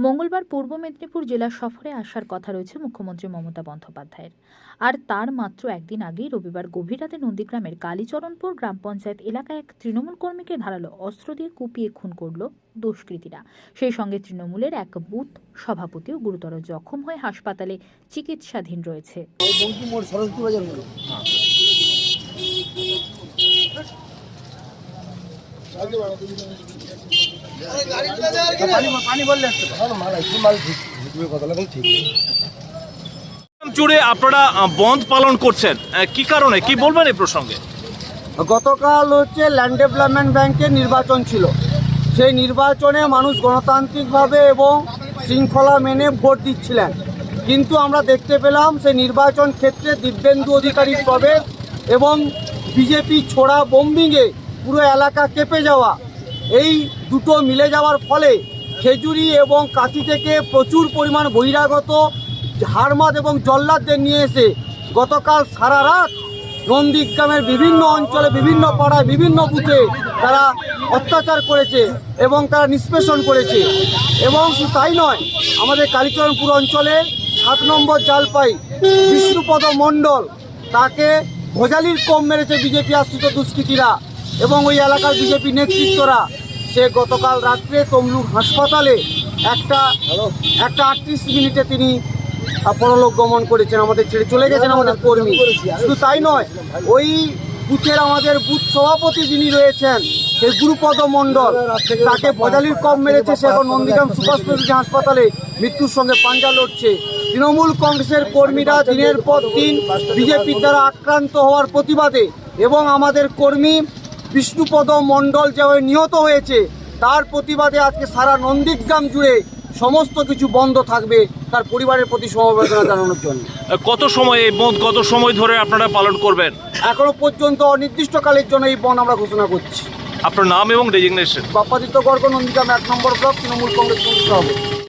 মঙ্গলবার পূর্ব মেদিনীপুর জেলা সফরে আসার কথা রয়েছে মুখ্যমন্ত্রী মমতা বন্দ্যোপাধ্যায়ের। আর তার মাত্র একদিন আগেই রবিবার গভীর রাতে নন্দীগ্রামের কালীচরণপুর গ্রাম পঞ্চায়েত এলাকায় এক তৃণমূল কর্মীকে ধারালো অস্ত্র দিয়ে কুপিয়ে খুন করল দুষ্কৃতীরা। সেই সঙ্গে তৃণমূলের এক বুথ সভাপতিও গুরুতর জখম হয়ে হাসপাতালে চিকিৎসাধীন রয়েছে। জুড়ে আপনারা বন্ধ পালন করছেন, কি কারণে, কি বলবেন এই প্রসঙ্গে? গতকাল ল্যান্ড ডেভেলপমেন্ট ব্যাংকের নির্বাচন ছিল। সেই নির্বাচনে মানুষ গণতান্ত্রিকভাবে এবং শৃঙ্খলা মেনে ভোট দিচ্ছিলেন, কিন্তু আমরা দেখতে পেলাম সেই নির্বাচন ক্ষেত্রে দিব্যেন্দু অধিকারীর প্রবেশ এবং বিজেপি ছোড়া বোম্বিংয়ে পুরো এলাকা কেঁপে যাওয়া, এই দুটো মিলে যাওয়ার ফলে খেজুরি এবং কাঁথি থেকে প্রচুর পরিমাণ বহিরাগত হারমাদ এবং জল্লাদদের নিয়ে এসে গতকাল সারা রাত নন্দীগ্রামের বিভিন্ন অঞ্চলে, বিভিন্ন পাড়ায়, বিভিন্ন বুথে তারা অত্যাচার করেছে এবং তারা নিষ্পেষণ করেছে। এবং শুধু তাই নয়, আমাদের কালীচরণপুর অঞ্চলে 7 নম্বর জালপাই বিষ্ণুপদ মণ্ডল, তাকে ভোজালির কম মেরেছে বিজেপি আশ্রিত দুষ্কৃতীরা এবং ওই এলাকার বিজেপি নেতৃত্বরা। সে গতকাল রাত্রে তমলুক হাসপাতালে একটা 38 মিনিটে তিনি পরলোক গমন করেছেন, আমাদের ছেড়ে চলে গেছেন আমাদের কর্মী। শুধু তাই নয়, ওই বুথের আমাদের বুথ সভাপতি যিনি রয়েছেন সেই গুরুপদ মণ্ডল, তাকে ভোজালির কম মেরেছে। সে এখন নন্দীগ্রাম সুপার স্পেশালিটি হাসপাতালে মৃত্যুর সঙ্গে পাঞ্জা লড়ছে। তৃণমূল কংগ্রেসের কর্মীরা দিনের পর দিন বিজেপির দ্বারা আক্রান্ত হওয়ার প্রতিবাদে এবং আমাদের কর্মী বিষ্ণুপদ মণ্ডল যে নিহত হয়েছে তার প্রতিবাদে আজকে সারা নন্দীগ্রাম জুড়ে সমস্ত কিছু বন্ধ থাকবে, তার পরিবারের প্রতি সমবেদনা জানানোর জন্য। কত সময় এই বন্ধ, কত সময় ধরে আপনারা পালন করবেন? এখনো পর্যন্ত অনির্দিষ্টকালের জন্য এই বন্ধ আমরা ঘোষণা করছি। আপনার নাম এবং ডেজিগনেশন? বাপ্পাদিত্য গর্গ, নন্দীগ্রাম 1 নম্বর ব্লক, তৃণমূল কংগ্রেস সভাপতি।